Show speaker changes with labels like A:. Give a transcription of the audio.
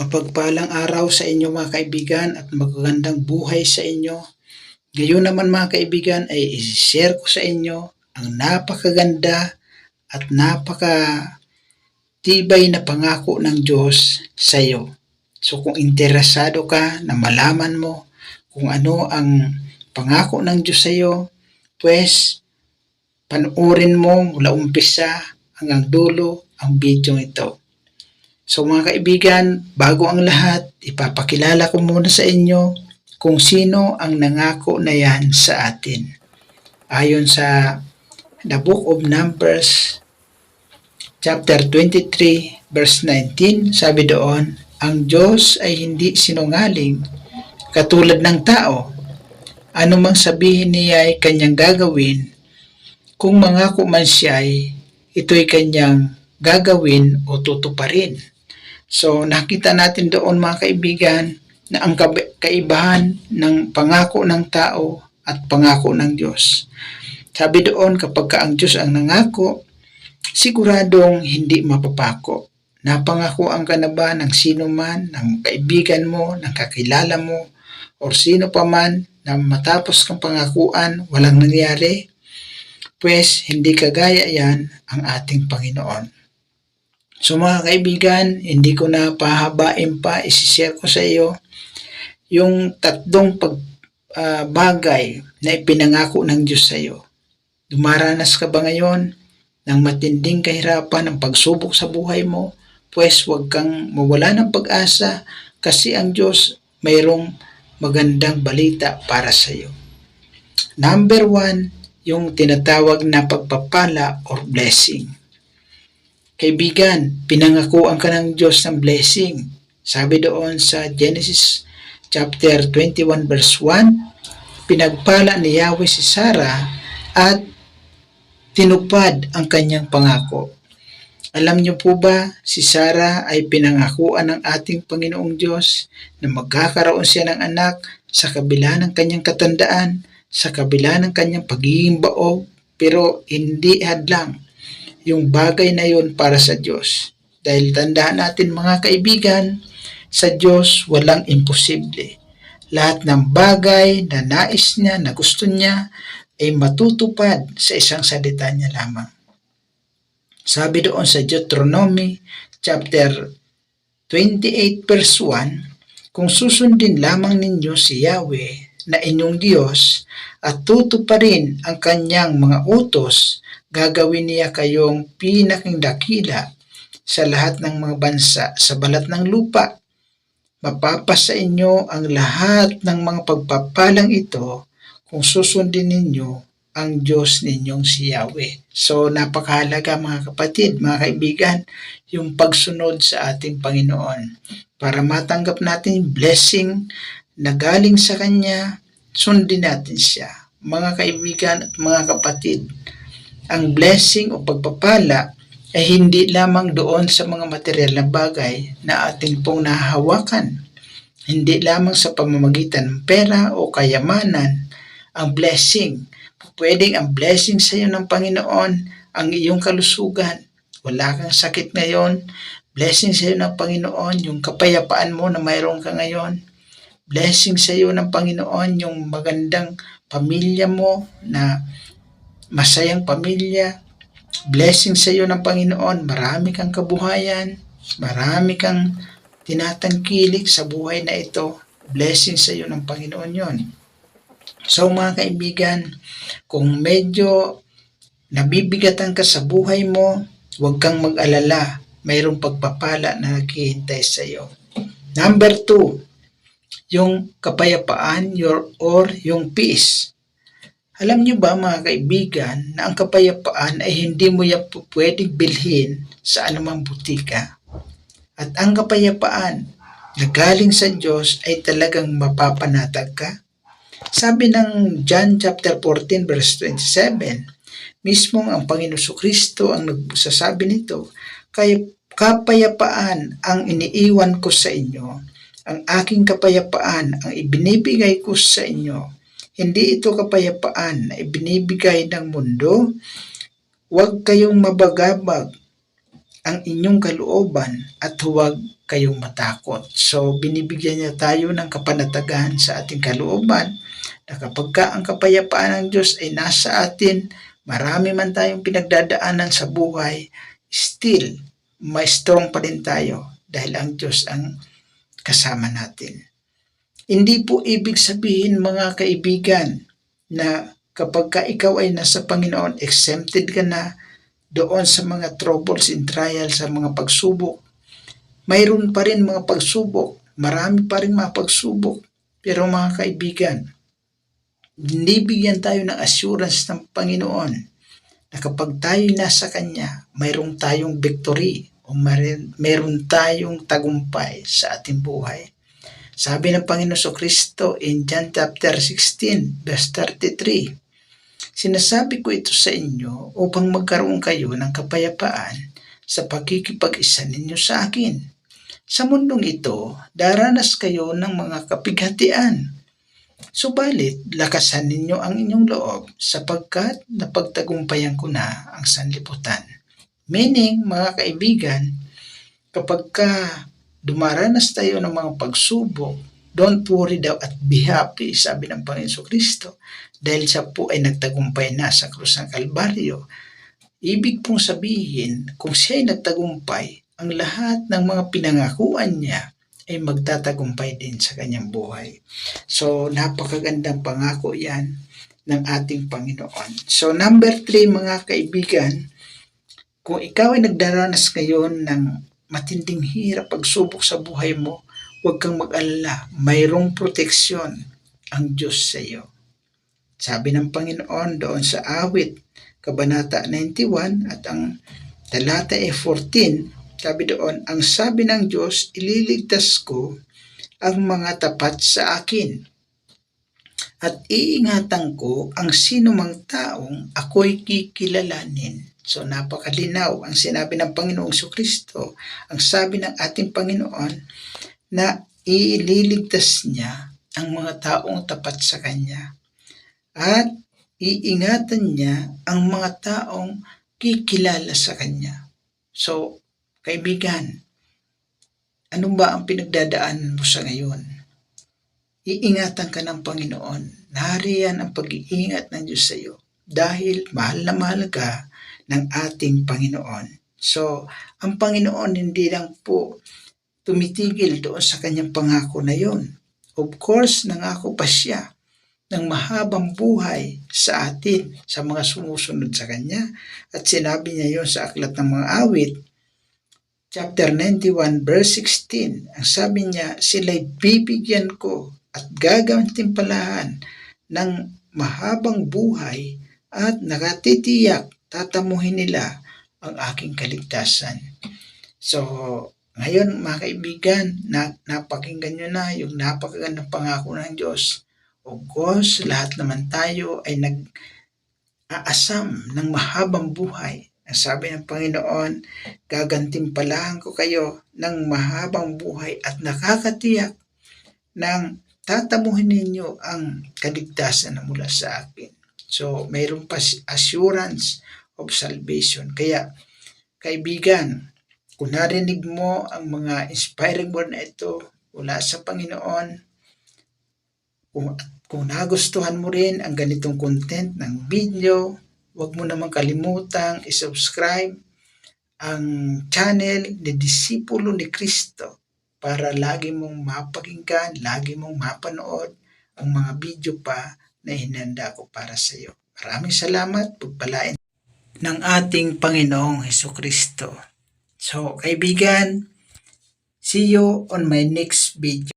A: Mapagpalang araw sa inyo mga kaibigan at magagandang buhay sa inyo. Ngayon naman mga kaibigan ay i-share ko sa inyo ang napakaganda at napakatibay na pangako ng Diyos sa iyo. So kung interesado ka na malaman mo kung ano ang pangako ng Diyos sa iyo, pues panoorin mo mula umpisa hanggang dulo ang video ito. So mga kaibigan, bago ang lahat, ipapakilala ko muna sa inyo kung sino ang nangako na yan sa atin. Ayon sa The Book of Numbers, chapter 23, verse 19, sabi doon, ang Diyos ay hindi sinungaling katulad ng tao. Ano mang sabihin niya ay kanyang gagawin, kung mangako man siya ay ito'y kanyang gagawin o tutuparin. So nakita natin doon mga kaibigan na ang kaibahan ng pangako ng tao at pangako ng Diyos. Sabi doon kapag ang Diyos ang nangako, siguradong hindi mapapako. Napangakuan ka na ba ng sino man, ng kaibigan mo, ng kakilala mo, o sino pa man na matapos kang pangakuan, walang nangyari? Pues hindi kagaya yan ang ating Panginoon. So mga kaibigan, hindi ko na pahabain pa, isishare ko sa iyo yung tatlong bagay na ipinangako ng Diyos sa iyo. Dumaranas ka ba ngayon ng matinding kahirapan ng pagsubok sa buhay mo? Pues huwag kang mawala ng pag-asa kasi ang Diyos mayroong magandang balita para sa iyo. Number 1, yung tinatawag na pagpapala or blessing. Kaibigan, pinangakuan ka ng Diyos ng blessing. Sabi doon sa Genesis chapter 21 verse 1, pinagpala ni Yahweh si Sarah at tinupad ang kanyang pangako. Alam niyo po ba, si Sarah ay pinangakuan ng ating Panginoong Diyos na magkakaroon siya ng anak sa kabila ng kanyang katandaan, sa kabila ng kanyang pagiging baog, pero hindi hadlang yung bagay na yun para sa Diyos. Dahil tandaan natin mga kaibigan, sa Diyos walang imposible. Lahat ng bagay na nais niya, na gusto niya, ay matutupad sa isang salita niya lamang. Sabi doon sa Deuteronomy chapter 28 verse 1, kung susundin lamang ninyo si Yahweh na inyong Diyos at tutuparin ang kanyang mga utos, gagawin niya kayong pinakindakila sa lahat ng mga bansa sa balat ng lupa. Mapapasa inyo ang lahat ng mga pagpapalang ito kung susundin ninyo ang Diyos ninyong si Yahweh. So napakahalaga mga kapatid, mga kaibigan, yung pagsunod sa ating Panginoon. Para matanggap natin yung blessing na galing sa Kanya, sundin natin siya. Mga kaibigan at mga kapatid, ang blessing o pagpapala ay hindi lamang doon sa mga material na bagay na atin pong nahahawakan. Hindi lamang sa pamamagitan ng pera o kayamanan ang blessing. Pwedeng ang blessing sa iyo ng Panginoon ang iyong kalusugan. Wala kang sakit ngayon. Blessing sa iyo ng Panginoon yung kapayapaan mo na mayroon ka ngayon. Blessing sa iyo ng Panginoon yung magandang pamilya mo na masayang pamilya. Blessing sa iyo ng Panginoon, marami kang kabuhayan, marami kang tinatangkilik sa buhay na ito. Blessing sa iyo ng Panginoon yon. So mga kaibigan, kung medyo nabibigatan ka sa buhay mo, huwag kang mag-alala, mayroong pagpapala na naghihintay sa iyo. Number 2, yung kapayapaan or yung peace. Alam niyo ba mga kaibigan na ang kapayapaan ay hindi mo yan pwedeng bilhin sa anumang butika? At ang kapayapaan na galing sa Diyos ay talagang mapapanatag ka. Sabi ng John chapter 14 verse 27, mismong ang Panginoon Kristo ang nagsasabi nito, kaya kapayapaan ang iniiwan ko sa inyo, ang aking kapayapaan ang ibinibigay ko sa inyo. Hindi ito kapayapaan na ibinibigay ng mundo. Huwag kayong mabagabag ang inyong kalooban at huwag kayong matakot. So binibigyan niya tayo ng kapanatagan sa ating kalooban na kapag ang kapayapaan ng Diyos ay nasa atin, marami man tayong pinagdadaanan sa buhay, still may strong pa rin tayo dahil ang Diyos ang kasama natin. Hindi po ibig sabihin mga kaibigan na kapag ka ikaw ay nasa Panginoon, exempted ka na doon sa mga troubles and trials, sa mga pagsubok. Mayroon pa rin mga pagsubok, marami pa rin mga pagsubok. Pero mga kaibigan, binibigyan tayo ng assurance ng Panginoon na kapag tayo nasa Kanya, mayroon tayong victory o mayroon tayong tagumpay sa ating buhay. Sabi ng Panginoon Kristo in John chapter 16 verse 33, sinasabi ko ito sa inyo upang magkaroon kayo ng kapayapaan sa pagkikipag-isa ninyo sa akin. Sa mundong ito, daranas kayo ng mga kapighatian. Subalit, lakasan ninyo ang inyong loob sapagkat napagtagumpayan ko na ang sanlibutan. Meaning, mga kaibigan, kapag dumaranas tayo ng mga pagsubok, don't worry daw at be happy, sabi ng Panginoon Kristo, dahil siya po ay nagtagumpay na sa krus ng Kalbaryo. Ibig pong sabihin, kung siya ay nagtagumpay, ang lahat ng mga pinangakuan niya ay magtatagumpay din sa kanyang buhay. So, napakagandang pangako yan ng ating Panginoon. So, number 3 mga kaibigan, kung ikaw ay nagdaranas ngayon ng matinding hirap, pagsubok sa buhay mo, huwag kang mag-alala, mayroong proteksyon ang Diyos sa iyo. Sabi ng Panginoon doon sa awit, Kabanata 91 at ang talata 14, sabi doon, ang sabi ng Diyos, ililigtas ko ang mga tapat sa akin at iingatan ko ang sinumang taong ako'y kikilalanin. So napakalinaw ang sinabi ng Panginoong Kristo. Ang sabi ng ating Panginoon na ililigtas niya ang mga taong tapat sa Kanya at iingatan niya ang mga taong kikilala sa Kanya. So, kaibigan, ano ba ang pinagdadaanan mo sa ngayon? Iingatan ka ng Panginoon. Nariyan ang pag-iingat ng Diyos sa iyo dahil mahal na mahal ka ng ating Panginoon. So, ang Panginoon hindi lang po tumitigil doon sa kanyang pangako na yon. Of course, nangako pa siya ng mahabang buhay sa atin, sa mga sumusunod sa kanya. At sinabi niya yon sa Aklat ng Mga Awit, chapter 91, verse 16. Ang sabi niya, sila'y bibigyan ko at gagantimpalahan ng mahabang buhay at nakatitiyak tatamuhin nila ang aking kaligtasan. So, ngayon mga kaibigan, napakinggan nyo na yung napakagandang pangako ng Diyos. Of course, lahat naman tayo ay nag-aasam ng mahabang buhay. Ang sabi ng Panginoon, gagantimpalahan ko kayo ng mahabang buhay at nakakatiyak ng tatamuhin ninyo ang kaligtasan na mula sa akin. So, mayroon pa assurance of salvation. Kaya, kaibigan, kung narinig mo ang mga inspiring word na ito mula sa Panginoon, kung nagustuhan mo rin ang ganitong content ng video, huwag mo namang kalimutang isubscribe ang channel ni Disipulo ni Kristo para lagi mong mapakinggan, lagi mong mapanood ang mga video pa na hinanda ko para sa iyo. Maraming salamat, pagpalain ng ating Panginoong Hesukristo. So, kaibigan, see you on my next video.